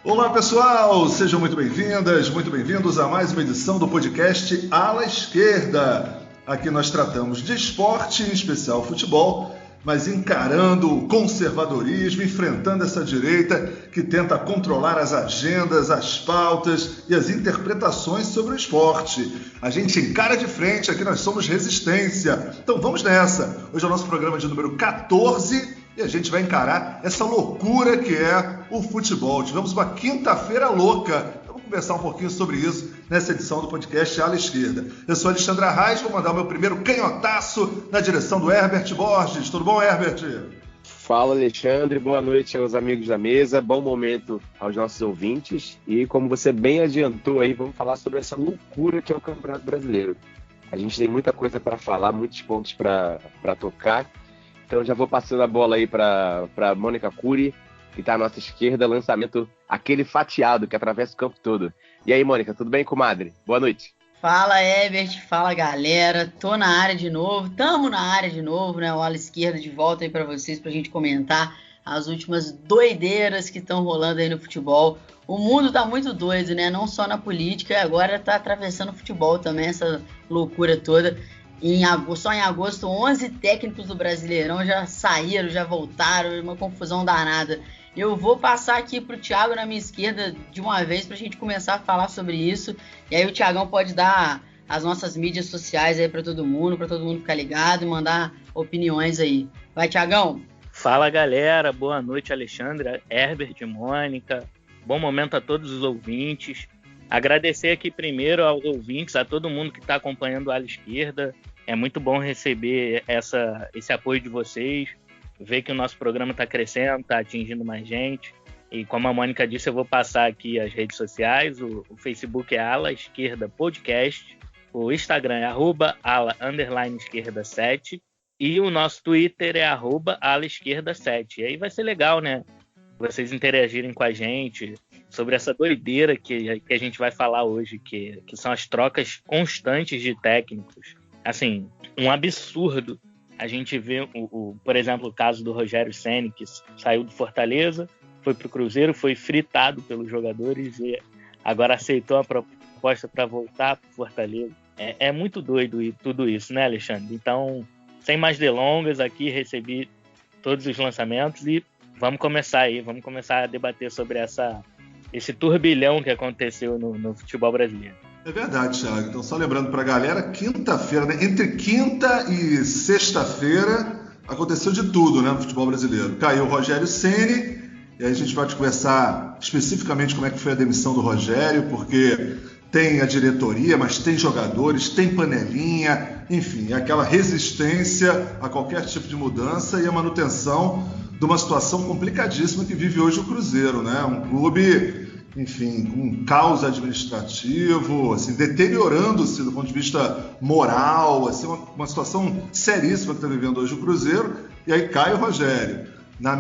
Olá pessoal, sejam muito bem-vindas, muito bem-vindos a mais uma edição do podcast Ala Esquerda. Aqui nós tratamos de esporte, em especial futebol, mas encarando o conservadorismo, enfrentando essa direita que tenta controlar as agendas, as pautas e as interpretações sobre o esporte. A gente encara de frente, aqui nós somos resistência. Então vamos nessa. Hoje é o nosso programa de número 14 e a gente vai encarar essa loucura que é o futebol. Tivemos uma quinta-feira louca. Vamos conversar um pouquinho sobre isso nessa edição do podcast Ala Esquerda. Eu sou Alexandre Arraes, vou mandar o meu primeiro canhotaço na direção do Herbert Borges. Tudo bom, Herbert? Fala, Alexandre. Boa noite aos amigos da mesa. Bom momento aos nossos ouvintes. E como você bem adiantou aí, vamos falar sobre essa loucura que é o Campeonato Brasileiro. A gente tem muita coisa para falar, muitos pontos para tocar. Então já vou passando a bola aí para Mônica Curi, que está à nossa esquerda, lançamento aquele fatiado que atravessa o campo todo. E aí, Mônica, tudo bem, comadre? Boa noite. Fala, Herbert, fala, galera. Tô na área de novo, tamo na área de novo, né? O Ala Esquerda de volta aí para vocês, pra gente comentar as últimas doideiras que estão rolando aí no futebol. O mundo tá muito doido, né? Não só na política, agora tá atravessando o futebol também, essa loucura toda. Só em agosto, 11 técnicos do Brasileirão já saíram, já voltaram, uma confusão danada. Eu vou passar aqui pro Thiago na minha esquerda de uma vez pra gente começar a falar sobre isso. E aí o Thiagão pode dar as nossas mídias sociais aí pra todo mundo ficar ligado e mandar opiniões aí. Vai, Thiagão! Fala, galera. Boa noite, Alexandre, Herbert, Mônica. Bom momento a todos os ouvintes. Agradecer aqui primeiro aos ouvintes, a todo mundo que está acompanhando a Ala Esquerda. É muito bom receber esse apoio de vocês, ver que o nosso programa está crescendo, está atingindo mais gente. E como a Mônica disse, eu vou passar aqui as redes sociais. O Facebook é Ala Esquerda Podcast, o Instagram é @ala_esquerda7 e o nosso Twitter é @alaesquerda7. E aí vai ser legal, né? Vocês interagirem com a gente sobre essa doideira que a gente vai falar hoje, que são as trocas constantes de técnicos. Assim, um absurdo. A gente vê, por exemplo, o caso do Rogério Ceni, que saiu do Fortaleza, foi para o Cruzeiro, foi fritado pelos jogadores e agora aceitou a proposta para voltar para o Fortaleza. É muito doido e tudo isso, né, Alexandre? Então, sem mais delongas, aqui recebi todos os lançamentos e vamos começar a debater sobre esse turbilhão que aconteceu no futebol brasileiro. É verdade, Thiago. Então, só lembrando para a galera, quinta-feira, né? Entre quinta e sexta-feira, aconteceu de tudo, né, no futebol brasileiro. Caiu o Rogério Ceni, e aí a gente vai conversar especificamente como é que foi a demissão do Rogério, porque tem a diretoria, mas tem jogadores, tem panelinha, enfim, aquela resistência a qualquer tipo de mudança e a manutenção de uma situação complicadíssima que vive hoje o Cruzeiro, né? Um clube, enfim, com um caos administrativo, assim, deteriorando-se do ponto de vista moral, assim, uma situação seríssima que está vivendo hoje o Cruzeiro, e aí cai o Rogério. No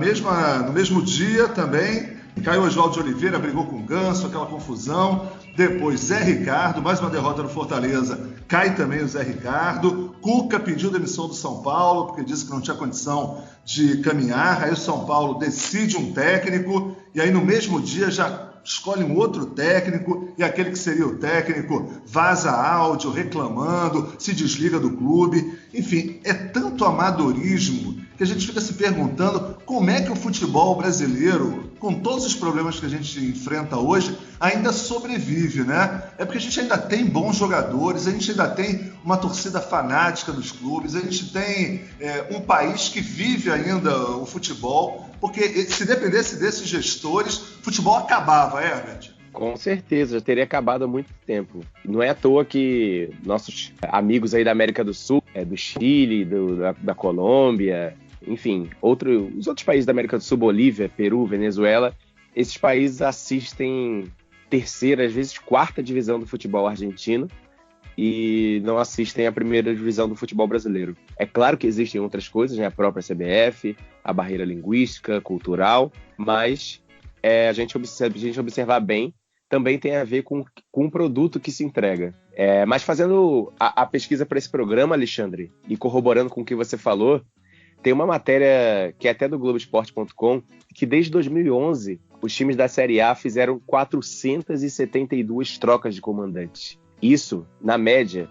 mesmo dia também caiu o Oswaldo de Oliveira, brigou com o Ganso, aquela confusão. Depois Zé Ricardo, mais uma derrota no Fortaleza, cai também o Zé Ricardo. Cuca pediu demissão do São Paulo, porque disse que não tinha condição de caminhar. Aí o São Paulo decide um técnico, e aí no mesmo dia já escolhe um outro técnico, e aquele que seria o técnico vaza áudio reclamando, se desliga do clube. Enfim, é tanto amadorismo que a gente fica se perguntando como é que o futebol brasileiro, com todos os problemas que a gente enfrenta hoje, ainda sobrevive, né? É porque a gente ainda tem bons jogadores, a gente ainda tem uma torcida fanática nos clubes, a gente tem um país que vive ainda o futebol, porque se dependesse desses gestores, o futebol acabava, Herbert? Com certeza, já teria acabado há muito tempo. Não é à toa que nossos amigos aí da América do Sul, do Chile, da Colômbia, enfim, os outros países da América do Sul, Bolívia, Peru, Venezuela, esses países assistem terceira, às vezes quarta divisão do futebol argentino e não assistem a primeira divisão do futebol brasileiro. É claro que existem outras coisas, né? A própria CBF, a barreira linguística, cultural, mas a gente observar bem, também tem a ver com o produto que se entrega. Mas fazendo a pesquisa para esse programa, Alexandre, e corroborando com o que você falou, tem uma matéria que é até do Globoesporte.com, que desde 2011 os times da Série A fizeram 472 trocas de comandantes. Isso, na média,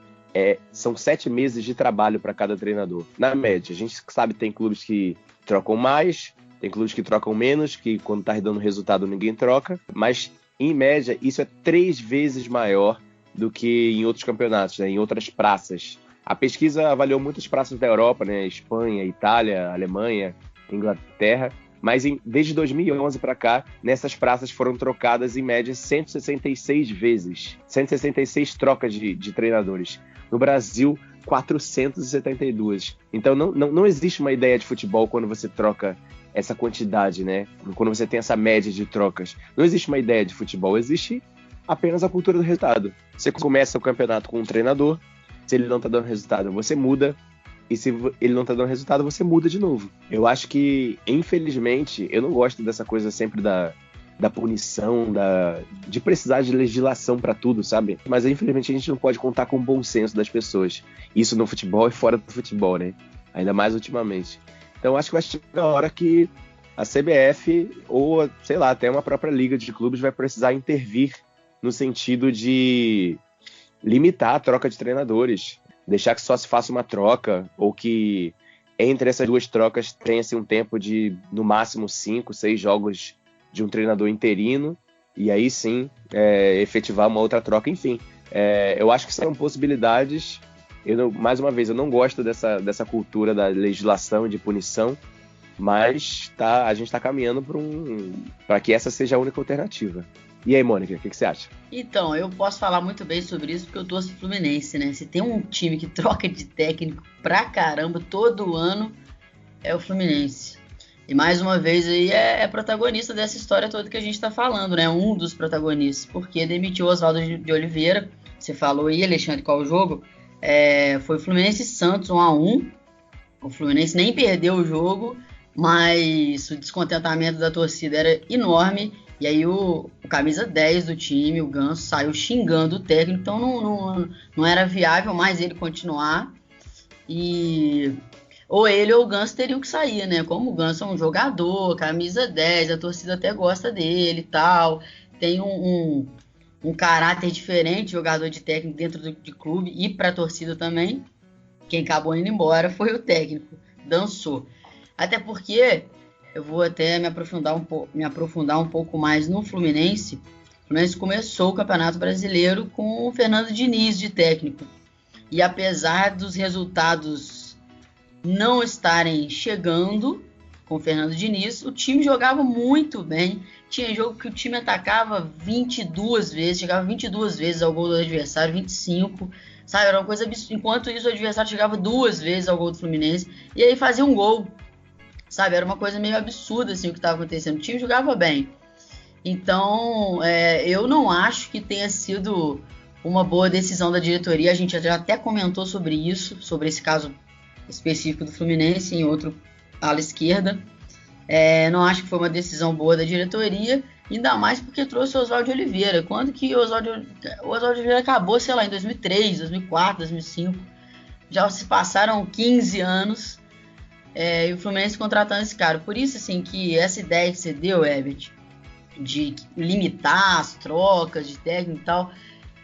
são 7 meses de trabalho para cada treinador. Na média, a gente sabe que tem clubes que trocam mais, tem clubes que trocam menos, que quando está dando resultado ninguém troca, mas em média isso é 3 vezes maior do que em outros campeonatos, né, em outras praças. A pesquisa avaliou muitas praças da Europa, né, Espanha, Itália, Alemanha, Inglaterra, mas desde 2011 para cá, nessas praças foram trocadas em média 166 vezes, 166 trocas de treinadores. No Brasil, 472. Então não existe uma ideia de futebol quando você troca essa quantidade, né? Quando você tem essa média de trocas. Não existe uma ideia de futebol, existe apenas a cultura do resultado. Você começa o campeonato com um treinador, se ele não está dando resultado, você muda, e se ele não está dando resultado, você muda de novo. Eu acho que, infelizmente, eu não gosto dessa coisa sempre da punição, de precisar de legislação para tudo, sabe? Mas, infelizmente, a gente não pode contar com o bom senso das pessoas. Isso no futebol e fora do futebol, né? Ainda mais ultimamente. Então, acho que vai chegar a hora que a CBF, ou, sei lá, até uma própria liga de clubes vai precisar intervir no sentido de limitar a troca de treinadores, deixar que só se faça uma troca, ou que entre essas duas trocas tenha-se um tempo de, no máximo, 5, 6 jogos de um treinador interino, e aí sim efetivar uma outra troca. Enfim, eu acho que são possibilidades. Mais uma vez, eu não gosto dessa cultura da legislação e de punição, mas a gente está caminhando para que essa seja a única alternativa. E aí, Mônica, o que você acha? Então, eu posso falar muito bem sobre isso porque eu torço pro Fluminense, né? Se tem um time que troca de técnico pra caramba todo ano, é o Fluminense. E mais uma vez aí é protagonista dessa história toda que a gente tá falando, né? Um dos protagonistas, porque demitiu o Oswaldo de Oliveira. Você falou aí, Alexandre, qual o jogo? Foi o Fluminense e Santos 1-1. O Fluminense nem perdeu o jogo, mas o descontentamento da torcida era enorme. E aí o camisa 10 do time, o Ganso, saiu xingando o técnico, então não era viável mais ele continuar. E ou ele ou o Ganso teriam que sair, né? Como o Ganso é um jogador, camisa 10, a torcida até gosta dele e tal, tem um caráter diferente, jogador de técnico dentro de clube e para a torcida também. Quem acabou indo embora foi o técnico, dançou. Até porque eu vou até me aprofundar um pouco mais no Fluminense. O Fluminense começou o Campeonato Brasileiro com o Fernando Diniz de técnico. E apesar dos resultados não estarem chegando com o Fernando Diniz, o time jogava muito bem. Tinha jogo que o time atacava 22 vezes, chegava 22 vezes ao gol do adversário, 25, sabe? Era uma coisa absurda. Enquanto isso, o adversário chegava 2 vezes ao gol do Fluminense e aí fazia um gol. Sabe, era uma coisa meio absurda assim, o que estava acontecendo. O time jogava bem. Então, eu não acho que tenha sido uma boa decisão da diretoria. A gente já até comentou sobre isso, sobre esse caso específico do Fluminense, em outro ala esquerda. Não acho que foi uma decisão boa da diretoria, ainda mais porque trouxe o Oswaldo de Oliveira. Quando que o Oswaldo de Oliveira acabou, sei lá, em 2003, 2004, 2005. Já se passaram 15 anos. E o Fluminense contratando esse cara. Por isso, assim, que essa ideia que você deu, Herbert, de limitar as trocas de técnico e tal,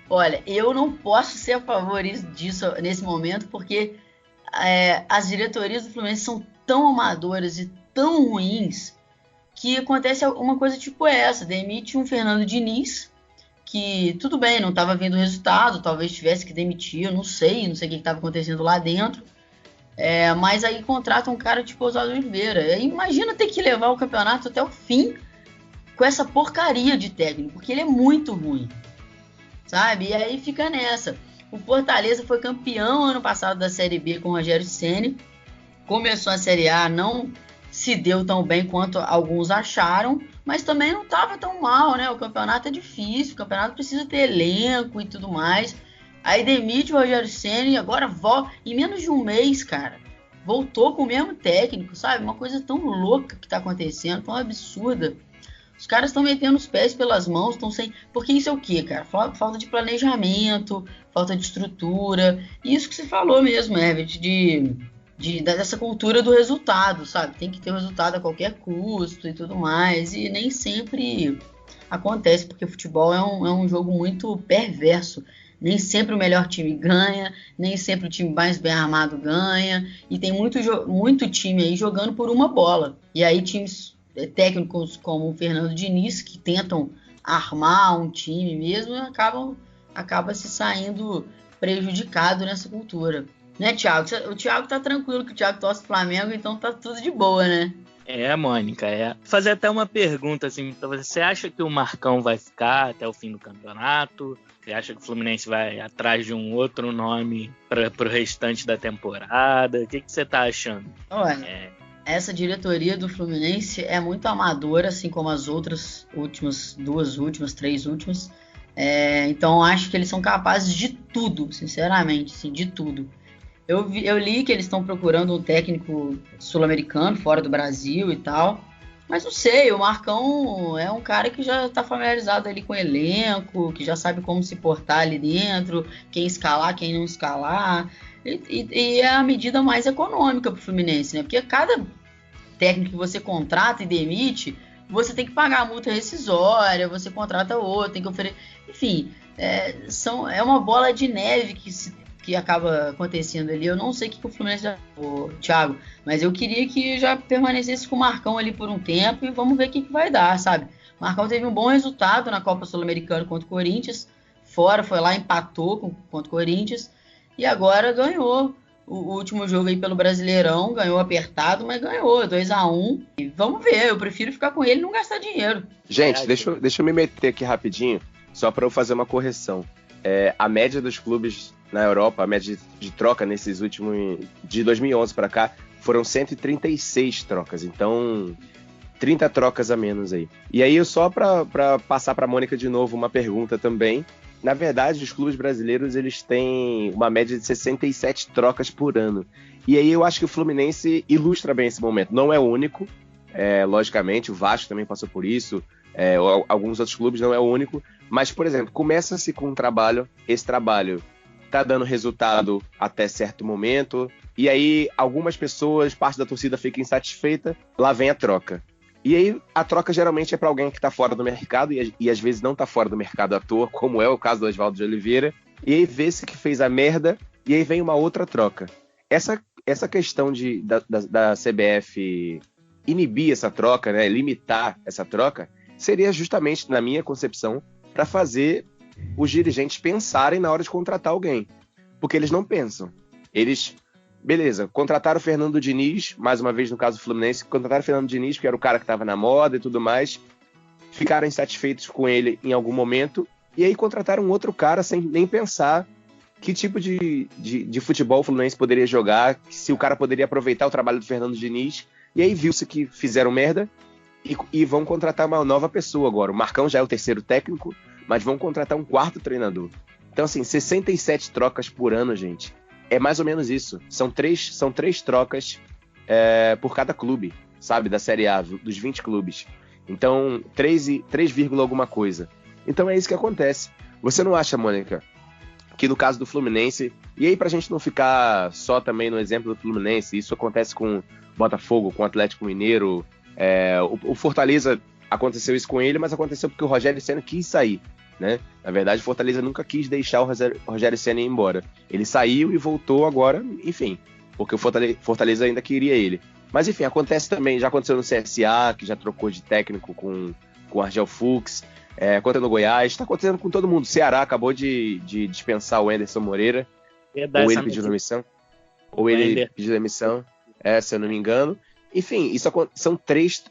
olha, eu não posso ser a favor disso nesse momento, porque as diretorias do Fluminense são tão amadoras e tão ruins que acontece uma coisa tipo essa. Demite um Fernando Diniz, que tudo bem, não estava vendo resultado, talvez tivesse que demitir, eu não sei o que estava acontecendo lá dentro. Mas aí contrata um cara tipo Oswaldo Oliveira. Imagina ter que levar o campeonato até o fim com essa porcaria de técnico, porque ele é muito ruim, sabe? E aí fica nessa. O Fortaleza foi campeão ano passado da Série B com o Rogério Ceni. Começou a Série A, não se deu tão bem quanto alguns acharam, mas também não estava tão mal, né? O campeonato é difícil, o campeonato precisa ter elenco e tudo mais. Aí demite o Rogério Ceni e agora volta. Em menos de um mês, cara, voltou com o mesmo técnico, sabe? Uma coisa tão louca que tá acontecendo, tão absurda. Os caras estão metendo os pés pelas mãos, estão sem... Porque isso é o quê, cara? Falta de planejamento, falta de estrutura. E isso que você falou mesmo, Herbert, de dessa cultura do resultado, sabe? Tem que ter o resultado a qualquer custo e tudo mais, e nem sempre acontece, porque o futebol é um jogo muito perverso. Nem sempre o melhor time ganha, nem sempre o time mais bem armado ganha, e tem muito time aí jogando por uma bola. E aí times técnicos como o Fernando Diniz, que tentam armar um time mesmo, acaba se saindo prejudicado nessa cultura. Né, Thiago? O Thiago tá tranquilo, que o Thiago torce Flamengo, então tá tudo de boa, né? Mônica, fazer até uma pergunta assim pra você. Você acha que o Marcão vai ficar até o fim do campeonato? Você acha que o Fluminense vai atrás de um outro nome pro restante da temporada? O que você tá achando? Olha, essa diretoria do Fluminense é muito amadora, assim como as outras três últimas. Então acho que eles são capazes de tudo, sinceramente, assim, de tudo. Eu li que eles estão procurando um técnico sul-americano, fora do Brasil e tal. Mas não sei, o Marcão é um cara que já está familiarizado ali com o elenco, que já sabe como se portar ali dentro, quem escalar, quem não escalar. E é a medida mais econômica para o Fluminense, né? Porque cada técnico que você contrata e demite, você tem que pagar a multa rescisória, você contrata outro, tem que oferecer... Enfim, é uma bola de neve que acaba acontecendo ali. Eu não sei o que o Fluminense já... Thiago, mas eu queria que já permanecesse com o Marcão ali por um tempo e vamos ver o que vai dar, sabe? O Marcão teve um bom resultado na Copa Sul-Americana contra o Corinthians, foi lá, empatou contra o Corinthians e agora ganhou o último jogo aí pelo Brasileirão, ganhou apertado, mas ganhou 2-1. E vamos ver, eu prefiro ficar com ele e não gastar dinheiro. Gente, deixa eu me meter aqui rapidinho, só para eu fazer uma correção. A média dos clubes na Europa, a média de troca nesses últimos... de 2011 para cá, foram 136 trocas. Então, 30 trocas a menos aí. E aí, só para passar para a Mônica de novo uma pergunta também. Na verdade, os clubes brasileiros eles têm uma média de 67 trocas por ano. E aí eu acho que o Fluminense ilustra bem esse momento. Não é o único, logicamente, o Vasco também passou por isso, alguns outros clubes, não é o único. Mas, por exemplo, começa-se com um trabalho, esse trabalho tá dando resultado até certo momento, e aí algumas pessoas, parte da torcida fica insatisfeita, lá vem a troca. E aí a troca geralmente é para alguém que está fora do mercado, e às vezes não está fora do mercado à toa, como é o caso do Oswaldo de Oliveira, e aí vê-se que fez a merda, e aí vem uma outra troca. Essa questão da CBF inibir essa troca, né, limitar essa troca, seria justamente, na minha concepção, para fazer os dirigentes pensarem na hora de contratar alguém. Porque eles não pensam. Eles, beleza, contrataram o Fernando Diniz, mais uma vez no caso do Fluminense, contrataram o Fernando Diniz, que era o cara que estava na moda e tudo mais, ficaram insatisfeitos com ele em algum momento, e aí contrataram um outro cara sem nem pensar que tipo de futebol o Fluminense poderia jogar, se o cara poderia aproveitar o trabalho do Fernando Diniz, e aí viu-se que fizeram merda, e vão contratar uma nova pessoa agora. O Marcão já é o terceiro técnico, mas vão contratar um quarto treinador. Então, assim, 67 trocas por ano, gente. É mais ou menos isso. São três trocas por cada clube, sabe? Da Série A, dos 20 clubes. Então, 3 alguma coisa. Então, é isso que acontece. Você não acha, Mônica, que no caso do Fluminense... E aí, pra gente não ficar só também no exemplo do Fluminense, isso acontece com Botafogo, com Atlético Mineiro... O Fortaleza, aconteceu isso com ele, mas aconteceu porque o Rogério Ceni quis sair, né? Na verdade, o Fortaleza nunca quis deixar o Rogério Ceni ir embora. Ele saiu e voltou agora, enfim, porque o Fortaleza ainda queria ele. Mas enfim, acontece também, já aconteceu no CSA, que já trocou de técnico com o Argel Fux, aconteceu no Goiás, está acontecendo com todo mundo. O Ceará acabou de dispensar o Anderson Moreira, ou ele pediu demissão, se eu não me engano. Enfim, isso são 3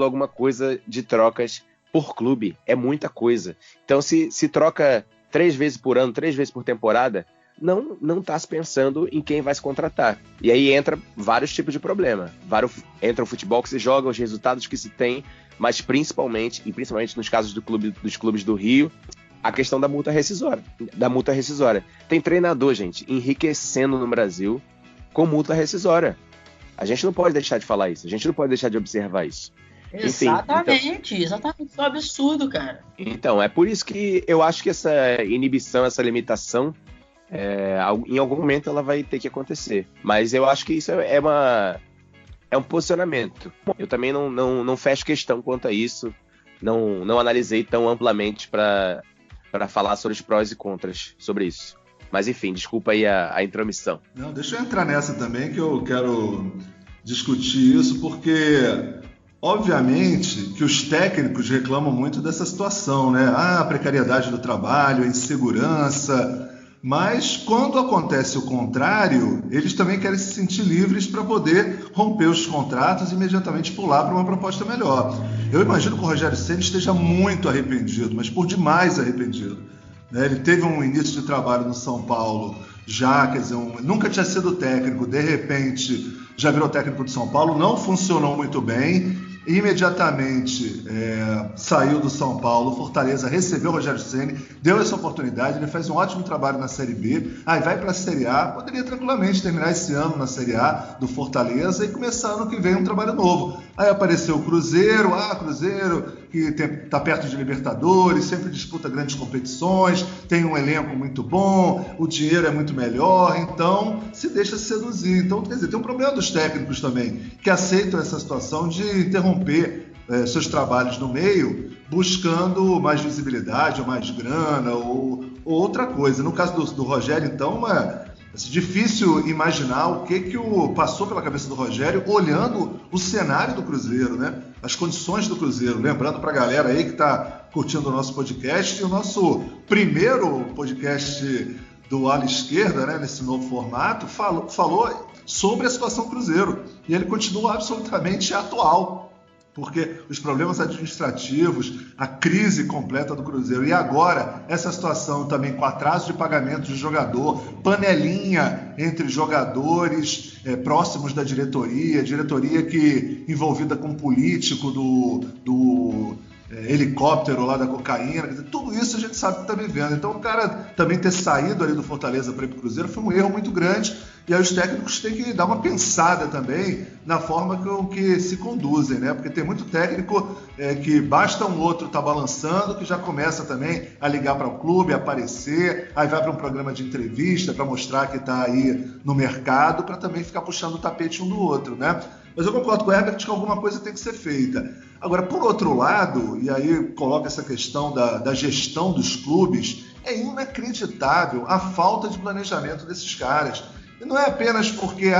alguma coisa de trocas por clube. É muita coisa. Então, se troca 3 vezes por ano, 3 vezes por temporada, não está se pensando em quem vai se contratar. E aí entra vários tipos de problema. Entra o futebol que se joga, os resultados que se tem, mas principalmente nos casos dos clubes do Rio, a questão da multa rescisória. Tem treinador, gente, enriquecendo no Brasil com multa rescisória. A gente não pode deixar de falar isso, a gente não pode deixar de observar isso. Exatamente, isso é um absurdo, cara. Então, é por isso que eu acho que essa inibição, essa limitação, Em algum momento ela vai ter que acontecer. Mas eu acho que isso é um posicionamento. Eu também não fecho questão quanto a isso. Não analisei tão amplamente para falar sobre os prós e contras sobre isso. Mas enfim, desculpa aí a intromissão. Não, deixa eu entrar nessa também, que eu quero discutir isso, porque obviamente que os técnicos reclamam muito dessa situação, né? A precariedade do trabalho, a insegurança, mas quando acontece o contrário, eles também querem se sentir livres para poder romper os contratos e imediatamente pular para uma proposta melhor. Eu imagino que o Rogério Ceni esteja muito arrependido, mas por demais arrependido. Ele teve um início de trabalho no São Paulo já, quer dizer, nunca tinha sido técnico, de repente já virou técnico de São Paulo, não funcionou muito bem, imediatamente saiu do São Paulo, Fortaleza recebeu o Rogério Ceni, deu essa oportunidade, ele faz um ótimo trabalho na Série B, aí vai para a Série A, poderia tranquilamente terminar esse ano na Série A do Fortaleza e começar ano que vem um trabalho novo. Aí apareceu o Cruzeiro, Cruzeiro que está perto de Libertadores, sempre disputa grandes competições, tem um elenco muito bom, o dinheiro é muito melhor, então se deixa seduzir. Então, quer dizer, tem um problema dos técnicos também, que aceitam essa situação de interromper seus trabalhos no meio, buscando mais visibilidade, ou mais grana, ou outra coisa. No caso do Rogério, então, é difícil imaginar o que passou pela cabeça do Rogério olhando o cenário do Cruzeiro, né? As condições do Cruzeiro. Lembrando para a galera aí que está curtindo o nosso podcast, o nosso primeiro podcast do Ala Esquerda, né, nesse novo formato, falou sobre a situação do Cruzeiro. E ele continua absolutamente atual, porque os problemas administrativos, a crise completa do Cruzeiro e agora essa situação também com atraso de pagamento de jogador, panelinha entre jogadores próximos da diretoria que envolvida com político do helicóptero lá da cocaína, quer dizer, tudo isso a gente sabe que está vivendo. Então o cara também ter saído ali do Fortaleza para ir para o Cruzeiro foi um erro muito grande, e aí os técnicos têm que dar uma pensada também na forma que se conduzem, né? Porque tem muito técnico que basta um outro estar balançando, que já começa também a ligar para o clube, a aparecer, aí vai para um programa de entrevista para mostrar que está aí no mercado, para também ficar puxando o tapete um do outro, né? Mas eu concordo com o Herbert que alguma coisa tem que ser feita. Agora, por outro lado, e aí coloca essa questão da gestão dos clubes, é inacreditável a falta de planejamento desses caras. E não é apenas porque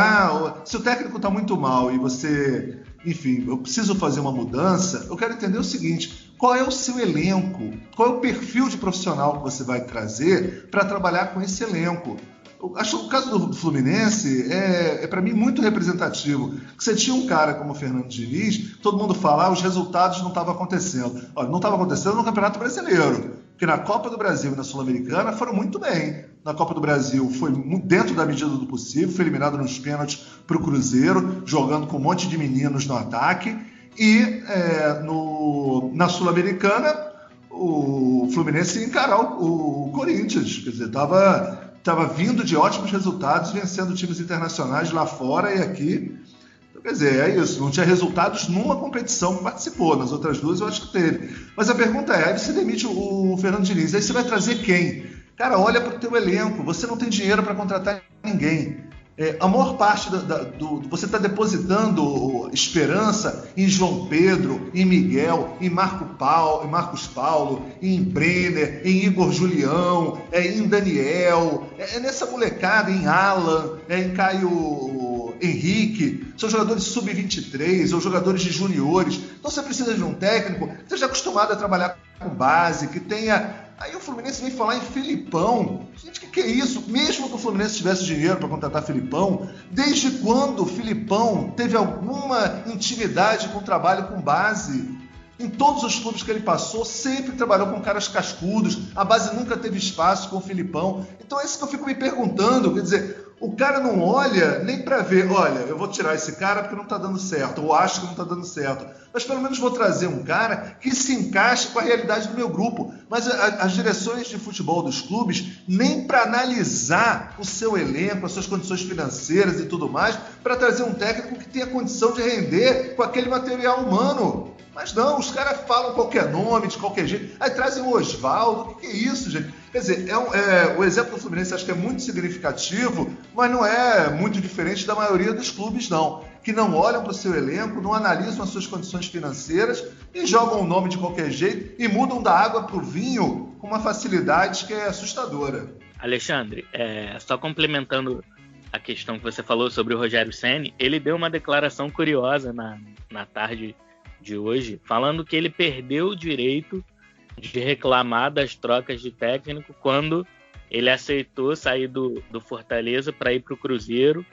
se o técnico está muito mal e você, enfim, eu preciso fazer uma mudança, eu quero entender o seguinte: qual é o seu elenco? Qual é o perfil de profissional que você vai trazer para trabalhar com esse elenco? Eu acho que o caso do Fluminense é para mim muito representativo. Você tinha um cara como o Fernando Diniz, todo mundo fala, os resultados não estavam acontecendo. Olha, não estava acontecendo no Campeonato Brasileiro, porque na Copa do Brasil e na Sul-Americana foram muito bem. Na Copa do Brasil foi dentro da medida do possível, foi eliminado nos pênaltis para o Cruzeiro, jogando com um monte de meninos no ataque. E na Sul-Americana, o Fluminense encarou o Corinthians, quer dizer, estava vindo de ótimos resultados, vencendo times internacionais lá fora e aqui. Então, quer dizer, é isso. Não tinha resultados numa competição que participou. Nas outras duas eu acho que teve. Mas a pergunta aí você demite o Fernando Diniz, aí você vai trazer quem? Cara, olha para o teu elenco. Você não tem dinheiro para contratar ninguém. A maior parte você está depositando esperança em João Pedro, em Miguel, em Marcos Paulo, em Brenner, em Igor Julião, em Daniel, nessa molecada, em Alan, em Caio Henrique. São jogadores sub-23 ou jogadores de juniores. Então você precisa de um técnico que esteja acostumado a trabalhar com base, que tenha... Aí o Fluminense vem falar em Filipão. Gente, o que é isso? Mesmo que o Fluminense tivesse dinheiro para contratar Filipão, desde quando o Filipão teve alguma intimidade com o trabalho com base? Em todos os clubes que ele passou, sempre trabalhou com caras cascudos. A base nunca teve espaço com o Filipão. Então é isso que eu fico me perguntando. Quer dizer, o cara não olha nem para ver, olha, eu vou tirar esse cara porque não está dando certo, ou acho que não está dando certo. mas pelo menos vou trazer um cara que se encaixe com a realidade do meu grupo. Mas as direções de futebol dos clubes, nem para analisar o seu elenco, as suas condições financeiras e tudo mais, para trazer um técnico que tenha condição de render com aquele material humano. Mas não, os caras falam qualquer nome, de qualquer jeito. Aí trazem o Oswaldo. O que é isso, gente? Quer dizer, o exemplo do Fluminense acho que é muito significativo, mas não é muito diferente da maioria dos clubes, não. Que não olham para o seu elenco, não analisam as suas condições financeiras e jogam o nome de qualquer jeito e mudam da água para o vinho com uma facilidade que é assustadora. Alexandre, só complementando a questão que você falou sobre o Rogério Ceni, ele deu uma declaração curiosa na tarde de hoje, falando que ele perdeu o direito de reclamar das trocas de técnico quando ele aceitou sair do Fortaleza para ir para o Cruzeiro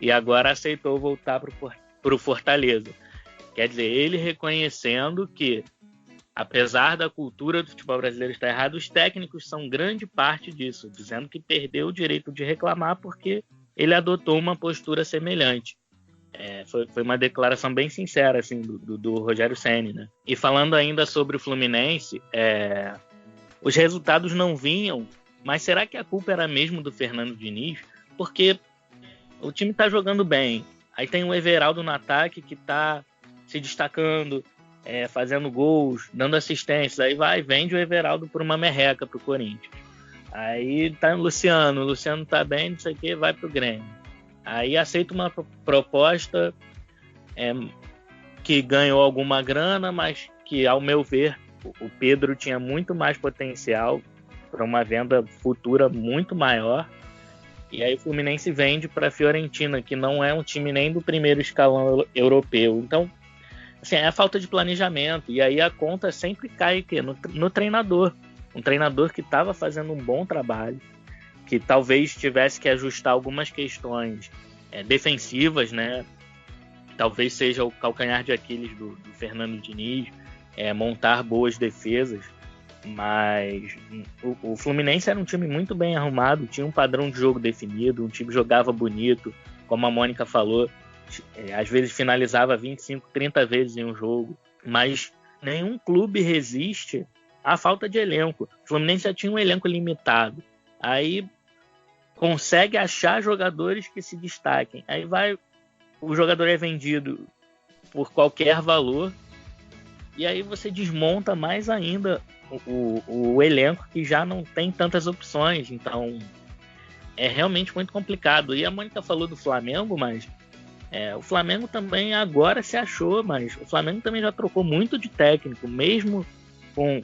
e agora aceitou voltar para o Fortaleza. Quer dizer, ele reconhecendo que, apesar da cultura do futebol brasileiro estar errada, os técnicos são grande parte disso, dizendo que perdeu o direito de reclamar porque ele adotou uma postura semelhante. Foi uma declaração bem sincera assim, do Rogério Ceni, né? E falando ainda sobre o Fluminense, os resultados não vinham, mas será que a culpa era mesmo do Fernando Diniz? Porque o time está jogando bem, aí tem o Everaldo no ataque que está se destacando, fazendo gols, dando assistências, aí vende o Everaldo por uma merreca pro Corinthians. Aí tá o Luciano tá bem, não sei o que, vai pro Grêmio. Aí aceita uma proposta que ganhou alguma grana, mas que, ao meu ver, o Pedro tinha muito mais potencial para uma venda futura muito maior. E aí o Fluminense vende para a Fiorentina, que não é um time nem do primeiro escalão europeu. Então, assim, é a falta de planejamento. E aí a conta sempre cai no treinador. Um treinador que estava fazendo um bom trabalho, que talvez tivesse que ajustar algumas questões defensivas, né? Talvez seja o calcanhar de Aquiles do Fernando Diniz, montar boas defesas, mas o Fluminense era um time muito bem arrumado, tinha um padrão de jogo definido, um time jogava bonito, como a Mônica falou, às vezes finalizava 25, 30 vezes em um jogo, mas nenhum clube resiste à falta de elenco. O Fluminense já tinha um elenco limitado, aí consegue achar jogadores que se destaquem. Aí o jogador é vendido por qualquer valor e aí você desmonta mais ainda o elenco que já não tem tantas opções. Então é realmente muito complicado. E a Mônica falou do Flamengo, mas o Flamengo também agora se achou, mas o Flamengo também já trocou muito de técnico, mesmo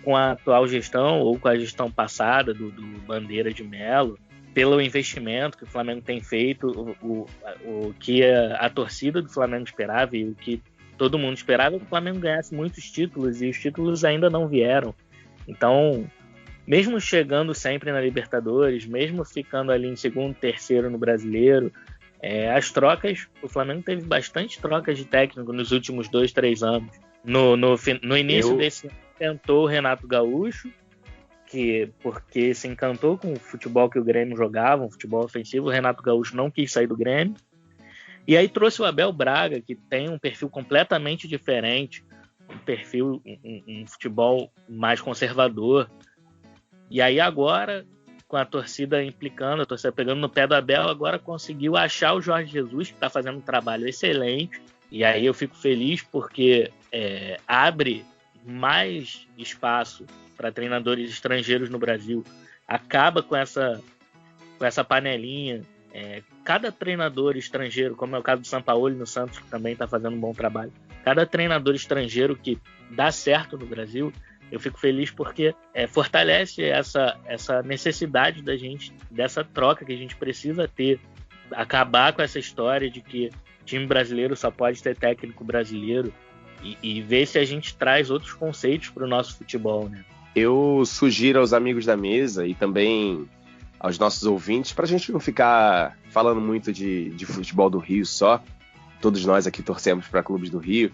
com a atual gestão ou com a gestão passada do Bandeira de Melo. Pelo investimento que o Flamengo tem feito, o que a torcida do Flamengo esperava e o que todo mundo esperava é que o Flamengo ganhasse muitos títulos e os títulos ainda não vieram. Então, mesmo chegando sempre na Libertadores, mesmo ficando ali em segundo, terceiro no Brasileiro, as trocas, o Flamengo teve bastante trocas de técnico nos últimos 2-3 anos. No início desse ano, tentou o Renato Gaúcho, porque se encantou com o futebol que o Grêmio jogava, um futebol ofensivo. O Renato Gaúcho não quis sair do Grêmio. E aí trouxe o Abel Braga, que tem um perfil completamente diferente, um futebol mais conservador. E aí agora, com a torcida implicando, a torcida pegando no pé do Abel, agora conseguiu achar o Jorge Jesus, que está fazendo um trabalho excelente. E aí eu fico feliz porque abre mais espaço para treinadores estrangeiros no Brasil, acaba com essa panelinha. Cada treinador estrangeiro, como é o caso do Sampaoli no Santos, que também está fazendo um bom trabalho, cada treinador estrangeiro que dá certo no Brasil, eu fico feliz porque fortalece essa necessidade da gente, dessa troca que a gente precisa ter, acabar com essa história de que time brasileiro só pode ter técnico brasileiro e ver se a gente traz outros conceitos para o nosso futebol, né? Eu sugiro aos amigos da mesa e também aos nossos ouvintes, para a gente não ficar falando muito de futebol do Rio só, todos nós aqui torcemos para clubes do Rio,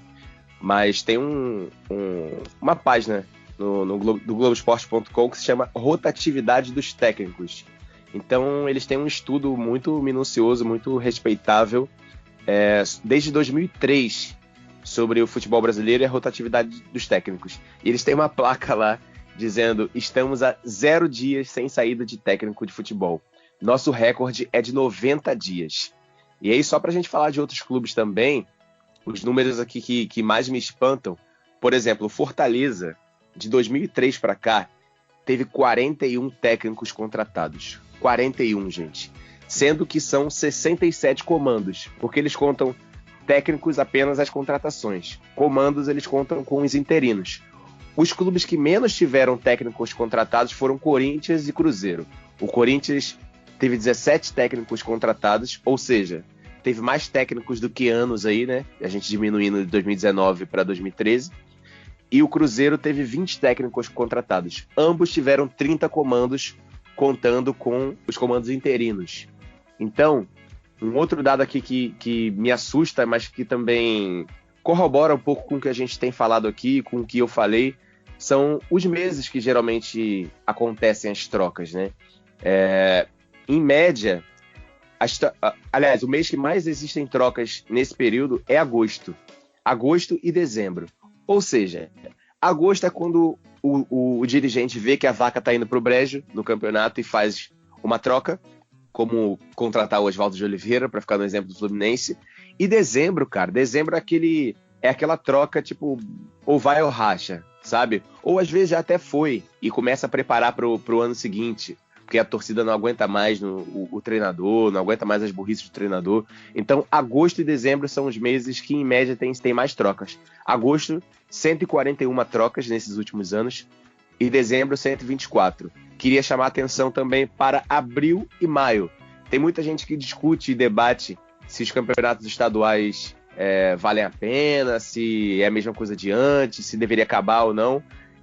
mas tem uma página do Globoesporte.com que se chama Rotatividade dos Técnicos. Então eles têm um estudo muito minucioso, muito respeitável, desde 2003, sobre o futebol brasileiro e a rotatividade dos técnicos. E eles têm uma placa lá dizendo: estamos a 0 dias sem saída de técnico de futebol. Nosso recorde é de 90 dias. E aí, só para a gente falar de outros clubes também, os números aqui que mais me espantam, por exemplo, o Fortaleza, de 2003 para cá, teve 41 técnicos contratados. 41, gente. Sendo que são 67 comandos, porque eles contam técnicos apenas as contratações. Comandos eles contam com os interinos. Os clubes que menos tiveram técnicos contratados foram Corinthians e Cruzeiro. O Corinthians teve 17 técnicos contratados, ou seja, teve mais técnicos do que anos aí, né? A gente diminuindo de 2019 para 2013. E o Cruzeiro teve 20 técnicos contratados. Ambos tiveram 30 comandos, contando com os comandos interinos. Então, um outro dado aqui que me assusta, mas que também corrobora um pouco com o que a gente tem falado aqui, com o que eu falei, são os meses que geralmente acontecem as trocas, né? Em média, aliás, o mês que mais existem trocas nesse período é agosto. Agosto e dezembro. Ou seja, agosto é quando o dirigente vê que a vaca está indo para o brejo no campeonato e faz uma troca, como contratar o Oswaldo de Oliveira, para ficar no exemplo do Fluminense. E dezembro, cara, dezembro é aquela troca, tipo, ou vai ou racha, sabe? Ou às vezes já até foi e começa a preparar para o ano seguinte, porque a torcida não aguenta mais o treinador, não aguenta mais as burrices do treinador. Então, agosto e dezembro são os meses que, em média, tem mais trocas. Agosto, 141 trocas nesses últimos anos, e dezembro, 124. Queria chamar a atenção também para abril e maio. Tem muita gente que discute e debate se os campeonatos estaduais valem a pena, se é a mesma coisa de antes, se deveria acabar ou não.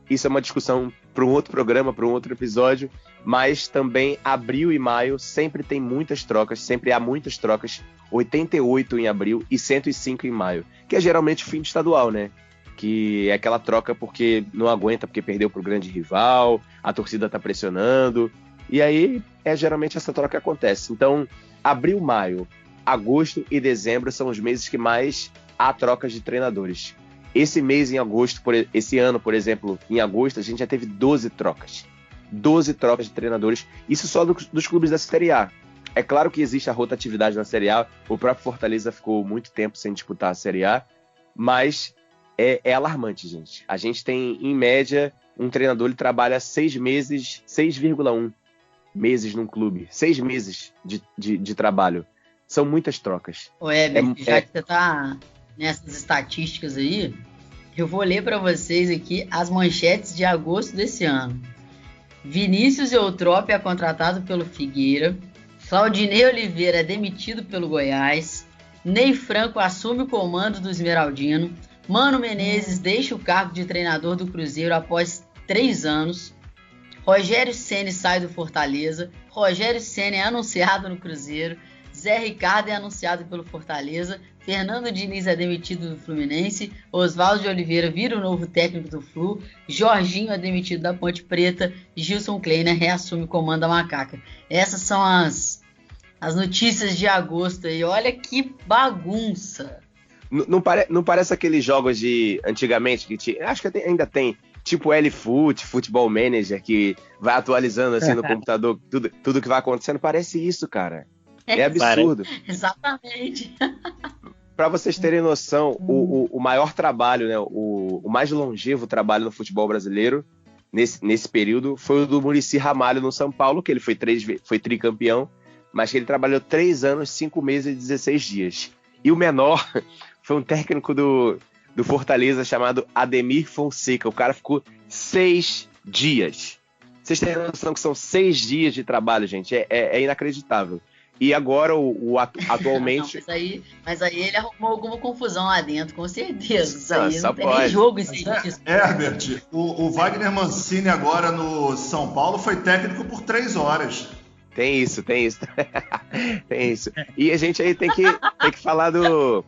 Isso é uma discussão para um outro programa, para um outro episódio, mas também abril e maio sempre tem muitas trocas, sempre há muitas trocas, 88 em abril e 105 em maio, que é geralmente o fim de estadual, né? Que é aquela troca porque não aguenta, porque perdeu para o grande rival, a torcida está pressionando, e aí geralmente essa troca que acontece. Então, abril, maio, agosto e dezembro são os meses que mais há trocas de treinadores. Esse mês em agosto, esse ano, por exemplo, em agosto, a gente já teve 12 trocas. 12 trocas de treinadores, isso só dos clubes da Série A. É claro que existe a rotatividade na Série A, o próprio Fortaleza ficou muito tempo sem disputar a Série A, mas é alarmante, gente. A gente tem, em média, um treinador ele trabalha 6 meses, 6,1 meses num clube. 6 meses de trabalho. São muitas trocas. Ô, Heber, já que você tá nessas estatísticas aí, eu vou ler para vocês aqui as manchetes de agosto desse ano. Vinícius Eutrópio é contratado pelo Figueira. Claudinei Oliveira é demitido pelo Goiás. Ney Franco assume o comando do Esmeraldino. Mano Menezes deixa o cargo de treinador do Cruzeiro após 3 anos. Rogério Ceni sai do Fortaleza. Rogério Ceni é anunciado no Cruzeiro. Zé Ricardo é anunciado pelo Fortaleza. Fernando Diniz é demitido do Fluminense. Oswaldo de Oliveira vira o novo técnico do Flu. Jorginho é demitido da Ponte Preta. Gilson Kleiner reassume o comando da Macaca. Essas são as notícias de agosto aí. Olha que bagunça. Não parece aqueles jogos de antigamente que tinha, acho que ainda tem, tipo L-Foot, Futebol Manager, que vai atualizando assim no computador tudo que vai acontecendo. Parece isso, cara. É absurdo. Exatamente. Para vocês terem noção, o maior trabalho, né, o mais longevo trabalho no futebol brasileiro nesse período foi o do Muricy Ramalho no São Paulo, que ele foi tricampeão, mas que ele trabalhou 3 anos, 5 meses e 16 dias. E o menor foi um técnico do Fortaleza chamado Ademir Fonseca. O cara ficou 6 dias. Vocês têm noção que são 6 dias de trabalho, gente? É inacreditável. E agora, atualmente... Não, mas aí ele arrumou alguma confusão lá dentro, com certeza. Isso aí só não tem nem jogo isso aí. Herbert, o Wagner Mancini agora no São Paulo foi técnico por 3 horas. Tem isso. Tem isso. E a gente aí tem que falar do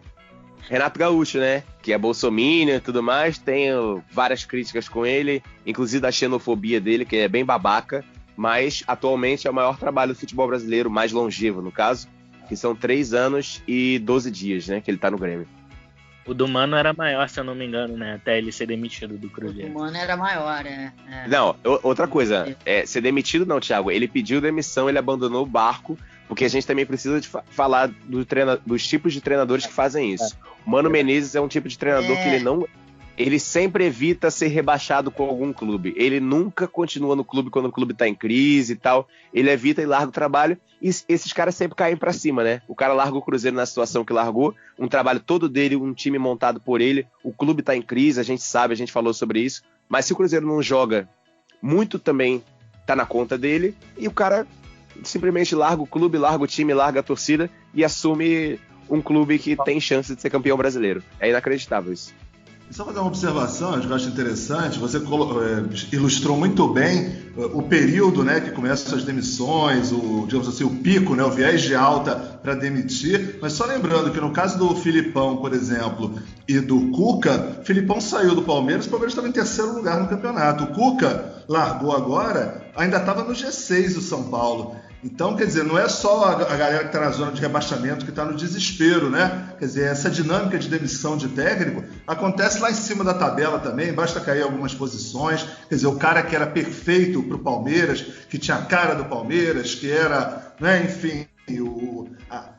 Renato Gaúcho, né? Que é bolsominion e tudo mais. Tenho várias críticas com ele, inclusive da xenofobia dele, que é bem babaca. Mas atualmente é o maior trabalho do futebol brasileiro, mais longevo no caso, que são 3 anos e 12 dias, né, que ele tá no Grêmio. O do Mano era maior, se eu não me engano, né? Até ele ser demitido do Cruzeiro. O do Mano era maior, Não, outra coisa. Ser demitido não, Thiago. Ele pediu demissão, ele abandonou o barco, porque a gente também precisa de falar dos tipos de treinadores que fazem isso. O Mano Menezes é um tipo de treinador que ele sempre evita ser rebaixado com algum clube. Ele nunca continua no clube quando o clube tá em crise e tal. Ele evita e larga o trabalho. E esses caras sempre caem pra cima, né? O cara larga o Cruzeiro na situação que largou. Um trabalho todo dele, um time montado por ele. O clube tá em crise, a gente sabe, a gente falou sobre isso. Mas se o Cruzeiro não joga, muito também tá na conta dele. E o cara simplesmente larga o clube, larga o time, larga a torcida e assume um clube que tem chance de ser campeão brasileiro. É inacreditável isso. Só fazer uma observação, eu acho interessante, você ilustrou muito bem o período, né, que começam as demissões, digamos assim, o pico, né, o viés de alta para demitir, mas só lembrando que no caso do Filipão, por exemplo, e do Cuca, o Filipão saiu do Palmeiras, o Palmeiras estava em terceiro lugar no campeonato, o Cuca largou agora, ainda estava no G6 do São Paulo. Então, quer dizer, não é só a galera que está na zona de rebaixamento que está no desespero, né? Quer dizer, essa dinâmica de demissão de técnico acontece lá em cima da tabela também, basta cair algumas posições. Quer dizer, o cara que era perfeito para o Palmeiras, que tinha a cara do Palmeiras, que era, né, enfim,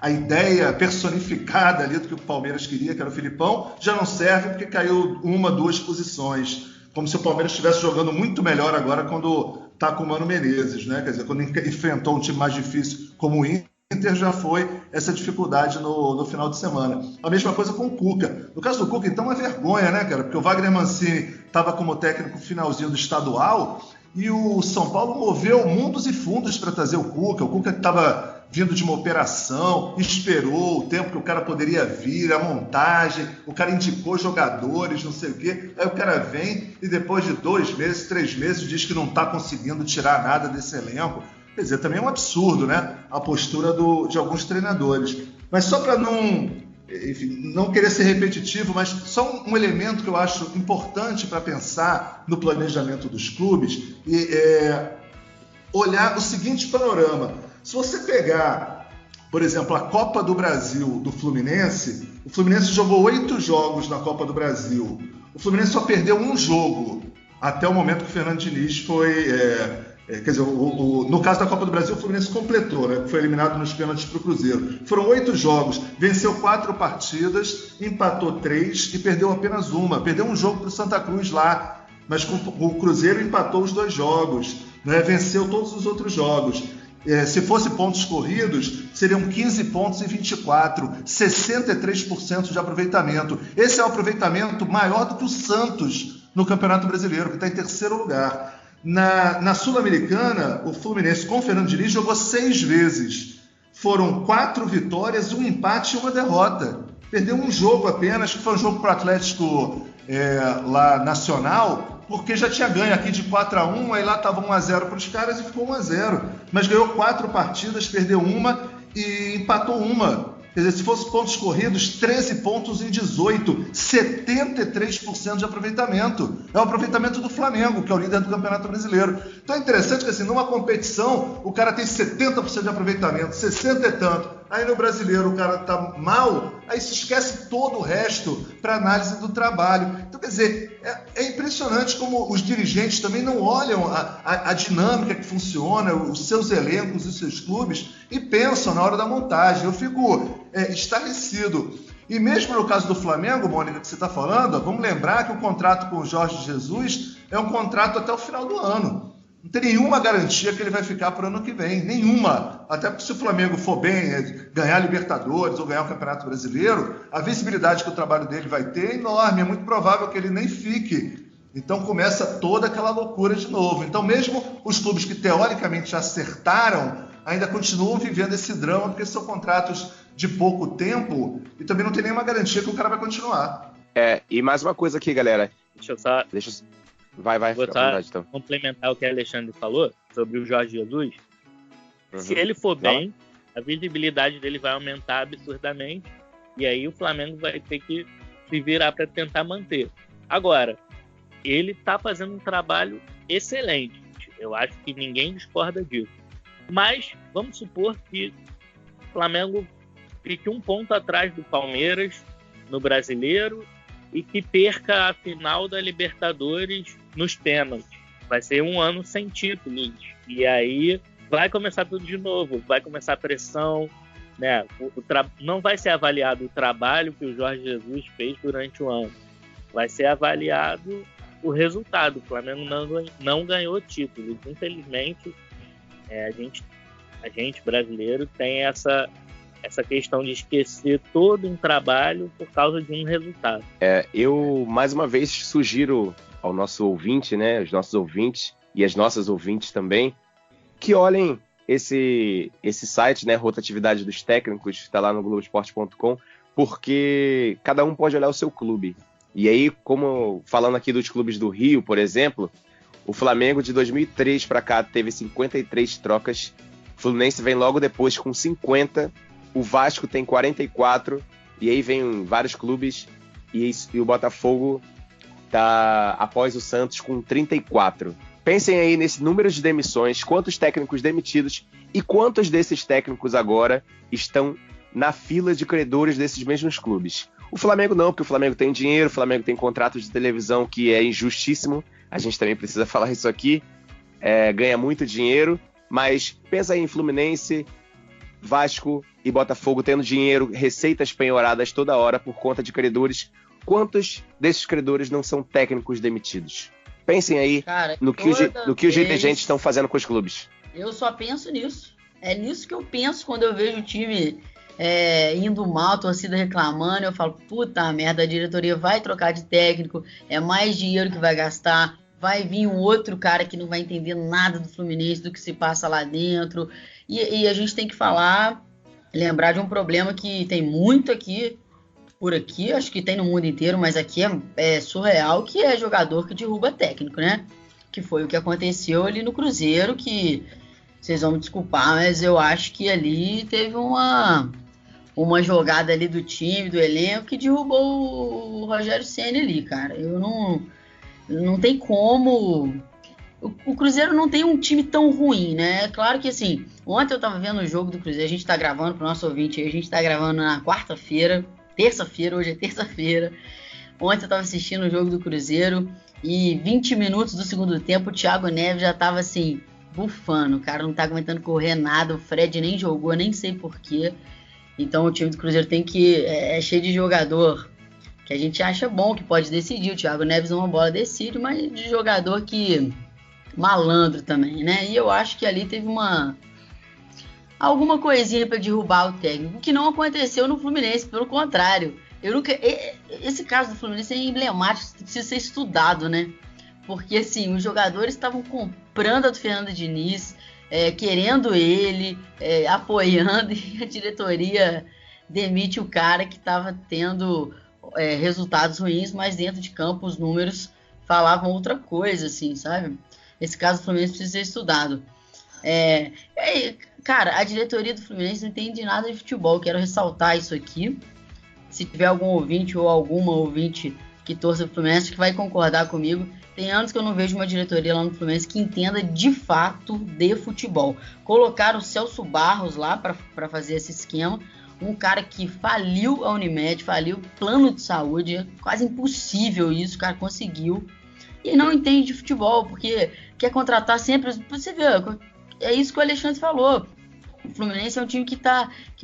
a ideia personificada ali do que o Palmeiras queria, que era o Filipão, já não serve porque caiu 1, 2 posições. Como se o Palmeiras estivesse jogando muito melhor agora quando está com o Mano Menezes, né? Quer dizer, quando enfrentou um time mais difícil como o Inter, já foi essa dificuldade no final de semana. A mesma coisa com o Cuca. No caso do Cuca, então, é vergonha, né, cara? Porque o Wagner Mancini estava como técnico finalzinho do estadual e o São Paulo moveu mundos e fundos para trazer o Cuca que estava vindo de uma operação, esperou o tempo que o cara poderia vir, a montagem, o cara indicou jogadores, não sei o quê, aí o cara vem e depois de 2 meses, 3 meses, diz que não está conseguindo tirar nada desse elenco. Quer dizer, também é um absurdo, né? A postura de alguns treinadores. Mas só para não querer ser repetitivo, mas só um elemento que eu acho importante para pensar no planejamento dos clubes e olhar o seguinte panorama. Se você pegar, por exemplo, a Copa do Brasil do Fluminense, o Fluminense jogou 8 jogos na Copa do Brasil. O Fluminense só perdeu 1 jogo até o momento que o Fernando Diniz foi... quer dizer, no caso da Copa do Brasil, o Fluminense completou, né? Foi eliminado nos pênaltis para o Cruzeiro. Foram 8 jogos, venceu 4 partidas, empatou 3 e perdeu apenas 1. Perdeu um jogo para o Santa Cruz lá, mas o Cruzeiro empatou os 2 jogos, né? Venceu todos os outros jogos. Se fosse pontos corridos, seriam 15 pontos e 24, 63% de aproveitamento. Esse é o aproveitamento maior do que o Santos no Campeonato Brasileiro, que está em terceiro lugar. Na Sul-Americana, o Fluminense com o Fernando Diniz jogou 6 vezes. Foram 4 vitórias, 1 empate e 1 derrota. Perdeu um jogo apenas, que foi um jogo para o Atlético lá Nacional, porque já tinha ganho aqui de 4-1, aí lá estava 1-0 para os caras e ficou 1-0. Mas ganhou 4 partidas, perdeu 1 e empatou 1. Quer dizer, se fosse pontos corridos, 13 pontos em 18, 73% de aproveitamento. É o aproveitamento do Flamengo, que é o líder do Campeonato Brasileiro. Então é interessante que, assim, numa competição, o cara tem 70% de aproveitamento, 60 e tanto. Aí no Brasileiro o cara tá mal, aí se esquece todo o resto para análise do trabalho. Então, quer dizer, é impressionante como os dirigentes também não olham a dinâmica que funciona, os seus elencos, os seus clubes, e pensam na hora da montagem. Eu fico estarrecido. E mesmo no caso do Flamengo, Mônica, que você está falando, vamos lembrar que o contrato com o Jorge Jesus é um contrato até o final do ano. Não tem nenhuma garantia que ele vai ficar para o ano que vem, nenhuma. Até porque se o Flamengo for bem, ganhar a Libertadores ou ganhar o Campeonato Brasileiro, a visibilidade que o trabalho dele vai ter é enorme, é muito provável que ele nem fique. Então começa toda aquela loucura de novo. Então mesmo os clubes que teoricamente acertaram, ainda continuam vivendo esse drama, porque são contratos de pouco tempo e também não tem nenhuma garantia que o cara vai continuar. E mais uma coisa aqui, galera. Deixa eu Vai, vou só então complementar o que o Alexandre falou sobre o Jorge Jesus. Se ele for bem, a visibilidade dele vai aumentar absurdamente e aí o Flamengo vai ter que se virar para tentar manter. Agora, ele está fazendo um trabalho excelente. Eu acho que ninguém discorda disso. Mas vamos supor que o Flamengo fique 1 ponto atrás do Palmeiras no Brasileiro e que perca a final da Libertadores nos pênaltis. Vai ser um ano sem títulos. E aí vai começar tudo de novo, vai começar a pressão, né? Não vai ser avaliado o trabalho que o Jorge Jesus fez durante o ano. Vai ser avaliado o resultado. O Flamengo não ganhou títulos. Infelizmente, a gente brasileiro tem essa questão de esquecer todo um trabalho por causa de um resultado. Eu, mais uma vez, sugiro ao nosso ouvinte, né, os nossos ouvintes e as nossas ouvintes também, que olhem esse site, né, Rotatividade dos Técnicos, está lá no Globoesporte.com, porque cada um pode olhar o seu clube. E aí, como falando aqui dos clubes do Rio, por exemplo, o Flamengo de 2003 para cá teve 53 trocas, o Fluminense vem logo depois com 50, o Vasco tem 44, e aí vem vários clubes, e o Botafogo está após o Santos com 34. Pensem aí nesse número de demissões, quantos técnicos demitidos e quantos desses técnicos agora estão na fila de credores desses mesmos clubes. O Flamengo não, porque o Flamengo tem dinheiro, o Flamengo tem contrato de televisão que é injustíssimo, a gente também precisa falar isso aqui, ganha muito dinheiro, mas pensa aí em Fluminense, Vasco e Botafogo tendo dinheiro, receitas penhoradas toda hora por conta de credores. Quantos desses credores não são técnicos demitidos? Pensem aí, cara, no que os dirigentes estão fazendo com os clubes. Eu só penso nisso. É nisso que eu penso quando eu vejo o time indo mal, a torcida reclamando. Eu falo, puta merda, a diretoria vai trocar de técnico, é mais dinheiro que vai gastar, vai vir um outro cara que não vai entender nada do Fluminense, do que se passa lá dentro. E a gente tem que lembrar de um problema que tem muito aqui, por aqui, acho que tem no mundo inteiro, mas aqui é surreal, que é jogador que derruba técnico, né? Que foi o que aconteceu ali no Cruzeiro, que vocês vão me desculpar, mas eu acho que ali teve uma jogada ali do time, do elenco, que derrubou o Rogério Ceni ali, cara. Não tem como. O Cruzeiro não tem um time tão ruim, né? Claro que assim, ontem eu tava vendo o jogo do Cruzeiro, a gente tá gravando pro nosso ouvinte aí, a gente tá gravando na terça-feira, hoje é terça-feira. Ontem eu tava assistindo o jogo do Cruzeiro e 20 minutos do segundo tempo o Thiago Neves já tava assim, bufando. O cara não tá aguentando correr nada, o Fred nem jogou, nem sei porquê. Então o time do Cruzeiro tem que... É cheio de jogador que a gente acha bom, que pode decidir. O Thiago Neves uma bola decide, mas de jogador que... malandro também, né? E eu acho que ali teve alguma coisinha para derrubar o técnico, que não aconteceu no Fluminense, pelo contrário. Esse caso do Fluminense é emblemático, precisa ser estudado, né? Porque assim, os jogadores estavam comprando a do Fernando Diniz, querendo ele, apoiando, e a diretoria demite o cara que estava tendo resultados ruins, mas dentro de campo os números falavam outra coisa, assim, sabe? Esse caso do Fluminense precisa ser estudado. Cara, a diretoria do Fluminense não entende nada de futebol. Quero ressaltar isso aqui. Se tiver algum ouvinte ou alguma ouvinte que torça pro Fluminense, que vai concordar comigo. Tem anos que eu não vejo uma diretoria lá no Fluminense que entenda de fato de futebol. Colocaram o Celso Barros lá para fazer esse esquema. Um cara que faliu a Unimed, faliu o plano de saúde. É quase impossível isso, o cara conseguiu. E não entende de futebol, porque quer contratar sempre... Você vê, é isso que o Alexandre falou. O Fluminense é um time que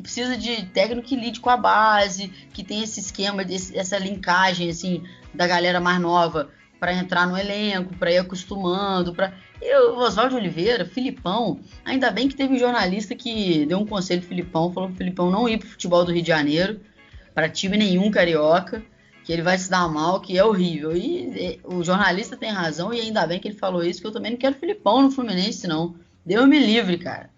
precisa de técnico que lide com a base, que tem esse esquema, essa linkagem assim, da galera mais nova para entrar no elenco, para ir acostumando. E o Oswaldo Oliveira, Filipão, ainda bem que teve um jornalista que deu um conselho pro Filipão, falou pro Filipão não ir pro futebol do Rio de Janeiro, para time nenhum carioca, que ele vai se dar mal, que é horrível. E o jornalista tem razão, e ainda bem que ele falou isso, que eu também não quero Filipão no Fluminense, não. Deus me livre, cara.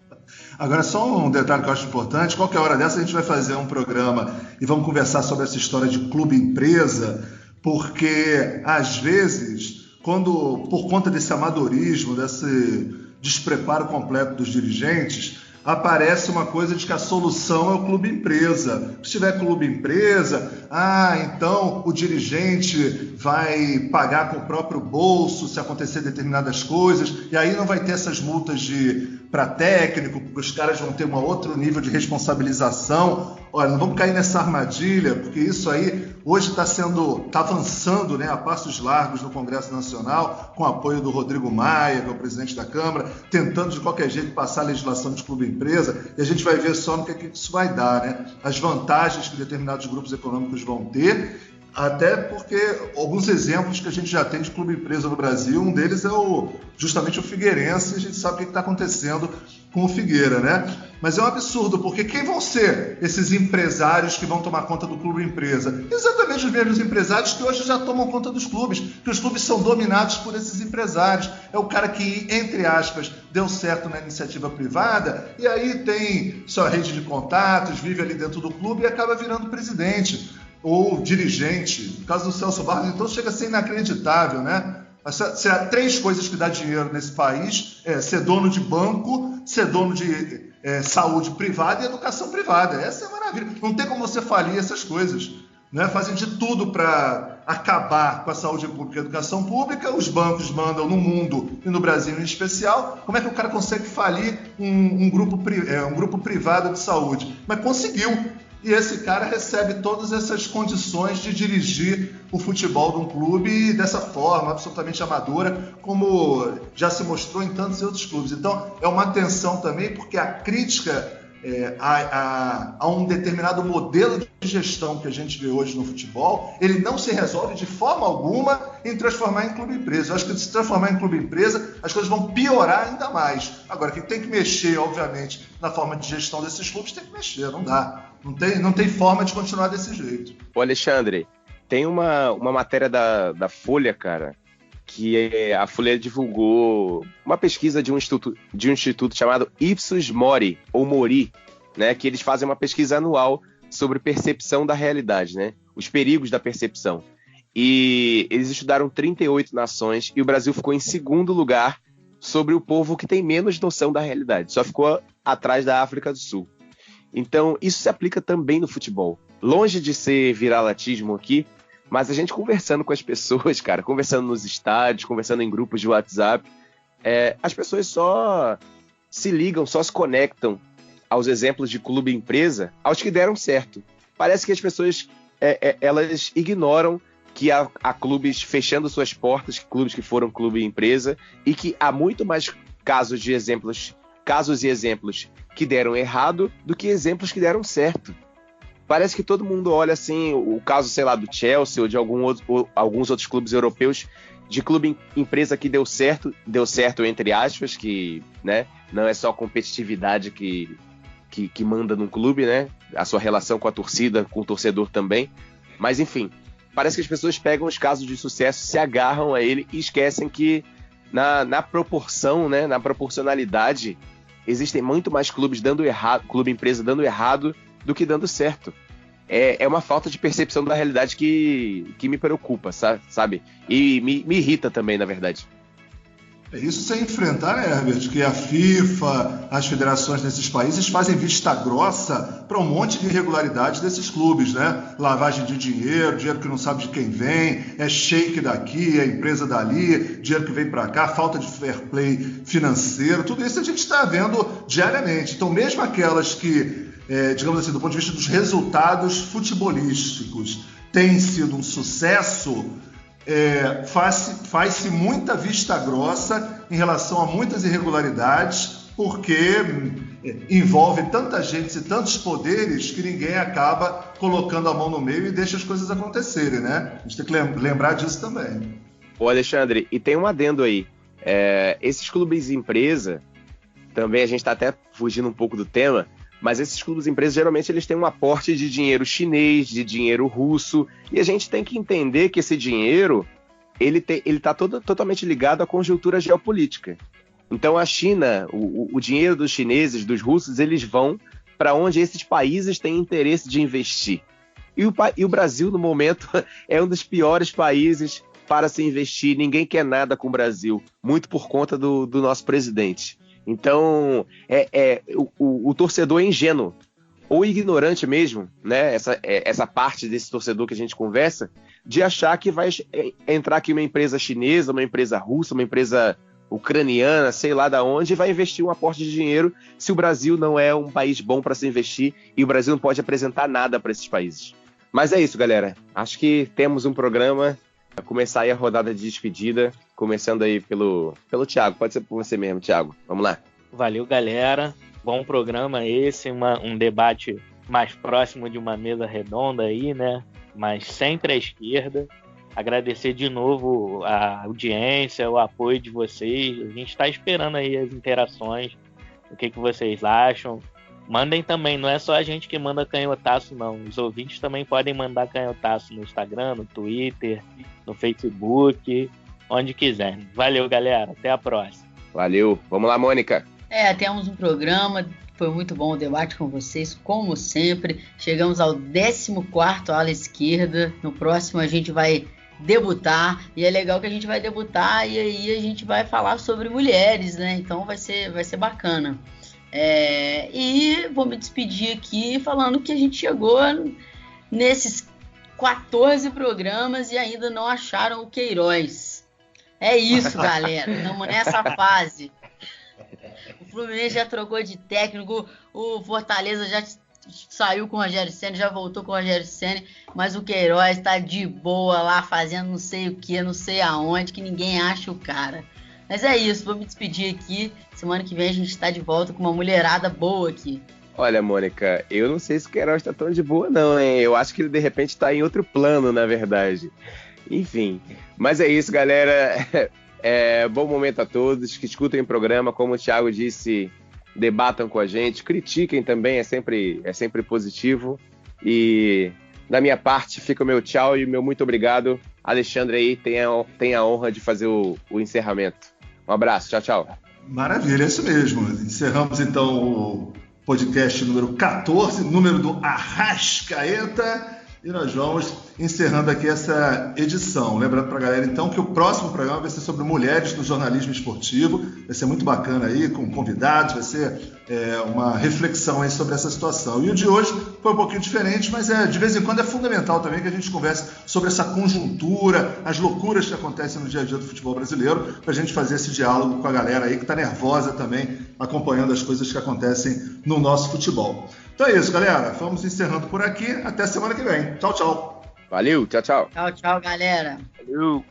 Agora, só um detalhe que eu acho importante, qualquer hora dessa a gente vai fazer um programa e vamos conversar sobre essa história de clube-empresa, porque, às vezes, por conta desse amadorismo, desse despreparo completo dos dirigentes, aparece uma coisa de que a solução é o clube-empresa. Se tiver clube-empresa, então o dirigente vai pagar com o próprio bolso se acontecer determinadas coisas, e aí não vai ter essas multas de para técnico, porque os caras vão ter um outro nível de responsabilização. Olha, não vamos cair nessa armadilha, porque isso aí hoje está avançando, né, a passos largos no Congresso Nacional, com o apoio do Rodrigo Maia, que é o presidente da Câmara, tentando de qualquer jeito passar a legislação de clube-empresa, e a gente vai ver só no que isso vai dar, né? As vantagens que determinados grupos econômicos vão ter, até porque alguns exemplos que a gente já tem de clube-empresa no Brasil, um deles é justamente o Figueirense, e a gente sabe o que está acontecendo com o Figueira, né? Mas é um absurdo, porque quem vão ser esses empresários que vão tomar conta do clube-empresa? Exatamente os mesmos empresários que hoje já tomam conta dos clubes, que os clubes são dominados por esses empresários. É o cara que, entre aspas, deu certo na iniciativa privada e aí tem sua rede de contatos, vive ali dentro do clube e acaba virando presidente ou dirigente. No caso do Celso Barros, então, chega a ser inacreditável, né? Se há 3 coisas que dá dinheiro nesse país, é ser dono de banco, ser dono de saúde privada e educação privada. Essa é a maravilha. Não tem como você falir essas coisas, né? Fazem de tudo para acabar com a saúde pública e a educação pública. Os bancos mandam no mundo e no Brasil em especial. Como é que o cara consegue falir um grupo privado de saúde? Mas conseguiu. E esse cara recebe todas essas condições de dirigir o futebol de um clube dessa forma, absolutamente amadora, como já se mostrou em tantos outros clubes. Então, é uma atenção também, porque a crítica a um determinado modelo de gestão que a gente vê hoje no futebol, ele não se resolve de forma alguma em transformar em clube-empresa. Eu acho que se transformar em clube-empresa, as coisas vão piorar ainda mais. Agora, quem tem que mexer, obviamente, na forma de gestão desses clubes, tem que mexer, não dá. Não tem forma de continuar desse jeito. Ô Alexandre, tem uma matéria da Folha, cara, que a Folha divulgou uma pesquisa de um instituto chamado Ipsos Mori, ou Mori, né, que eles fazem uma pesquisa anual sobre percepção da realidade, né, os perigos da percepção. E eles estudaram 38 nações e o Brasil ficou em segundo lugar sobre o povo que tem menos noção da realidade. Só ficou atrás da África do Sul. Então, isso se aplica também no futebol. Longe de ser viralatismo aqui, mas a gente conversando com as pessoas, cara, conversando nos estádios, conversando em grupos de WhatsApp, as pessoas só se ligam, só se conectam aos exemplos de clube e empresa, aos que deram certo. Parece que as pessoas elas ignoram que há clubes fechando suas portas, clubes que foram clube e empresa, e que há muito mais casos e exemplos que deram errado do que exemplos que deram certo. Parece que todo mundo olha assim, o caso, sei lá, do Chelsea ou de alguns outros clubes europeus, de clube empresa que deu certo entre aspas, que, né, não é só a competitividade que manda num clube, né, a sua relação com a torcida, com o torcedor também, mas enfim, parece que as pessoas pegam os casos de sucesso, se agarram a ele e esquecem que na proporção, né, na proporcionalidade, existem muito mais clubes dando errado, clube-empresa dando errado do que dando certo. É uma falta de percepção da realidade que me preocupa, sabe? E me irrita também, na verdade. Isso sem enfrentar, né, Herbert, que a FIFA, as federações desses países fazem vista grossa para um monte de irregularidades desses clubes, né? Lavagem de dinheiro que não sabe de quem vem, é shake daqui, é empresa dali, dinheiro que vem para cá, falta de fair play financeiro, tudo isso a gente está vendo diariamente. Então, mesmo aquelas que, digamos assim, do ponto de vista dos resultados futebolísticos, têm sido um sucesso, faz-se muita vista grossa em relação a muitas irregularidades, porque envolve tanta gente e tantos poderes que ninguém acaba colocando a mão no meio e deixa as coisas acontecerem, né? A gente tem que lembrar disso também. Ô Alexandre, e tem um adendo aí. Esses clubes empresa, também a gente está até fugindo um pouco do tema, mas esses clubes empresas, geralmente, eles têm um aporte de dinheiro chinês, de dinheiro russo, e a gente tem que entender que esse dinheiro, ele está totalmente ligado à conjuntura geopolítica. Então, a China, o dinheiro dos chineses, dos russos, eles vão para onde esses países têm interesse de investir. E o Brasil, no momento, é um dos piores países para se investir. Ninguém quer nada com o Brasil, muito por conta do nosso presidente. Então, o torcedor é ingênuo, ou ignorante mesmo, né? Essa parte desse torcedor que a gente conversa, de achar que vai entrar aqui uma empresa chinesa, uma empresa russa, uma empresa ucraniana, sei lá da onde, e vai investir um aporte de dinheiro se o Brasil não é um país bom para se investir e o Brasil não pode apresentar nada para esses países. Mas é isso, galera. Acho que temos um programa. Vai começar aí a rodada de despedida, começando aí pelo Thiago. Pode ser por você mesmo, Thiago. Vamos lá. Valeu, galera. Bom programa esse, um debate mais próximo de uma mesa redonda aí, né? Mas sempre à esquerda. Agradecer de novo a audiência, o apoio de vocês. A gente está esperando aí as interações, o que vocês acham. Mandem também, não é só a gente que manda canhotaço, não. Os ouvintes também podem mandar canhotaço no Instagram, no Twitter, no Facebook, onde quiserem. Valeu, galera. Até a próxima. Valeu. Vamos lá, Mônica. Temos um programa. Foi muito bom o debate com vocês, como sempre. Chegamos ao 14º Ala Esquerda. No próximo a gente vai debutar. E é legal que a gente vai debutar e aí a gente vai falar sobre mulheres, né? Então vai ser bacana. E vou me despedir aqui falando que a gente chegou nesses 14 programas e ainda não acharam o Queiroz. É isso, galera. Estamos nessa fase. O Fluminense já trocou de técnico, o Fortaleza já saiu com o Rogério Ceni, já voltou com o Rogério Ceni, mas o Queiroz está de boa lá fazendo não sei o que, não sei aonde, que ninguém acha o cara. Mas é isso, vou me despedir aqui. Semana que vem a gente está de volta com uma mulherada boa aqui. Olha, Mônica, eu não sei se o Queiroz está tão de boa não, hein? Eu acho que ele de repente está em outro plano, na verdade. Enfim, mas é isso, galera. Bom momento a todos que escutem o programa. Como o Thiago disse, debatam com a gente, critiquem também, é sempre positivo. E da minha parte fica o meu tchau e o meu muito obrigado. Alexandre aí tem a honra de fazer o encerramento. Um abraço, tchau, tchau. Maravilha, é isso mesmo. Encerramos então o podcast número 14, número do Arrascaeta, e nós vamos encerrando aqui essa edição. Lembrando para a galera então que o próximo programa vai ser sobre mulheres no jornalismo esportivo, vai ser muito bacana aí, com convidados, vai ser uma reflexão aí sobre essa situação. E o de hoje foi um pouquinho diferente, mas de vez em quando é fundamental também que a gente converse sobre essa conjuntura, as loucuras que acontecem no dia a dia do futebol brasileiro, para a gente fazer esse diálogo com a galera aí que está nervosa também, acompanhando as coisas que acontecem no nosso futebol. Então é isso, galera. Vamos encerrando por aqui. Até semana que vem. Tchau, tchau. Valeu, tchau, tchau. Tchau, tchau, galera. Valeu.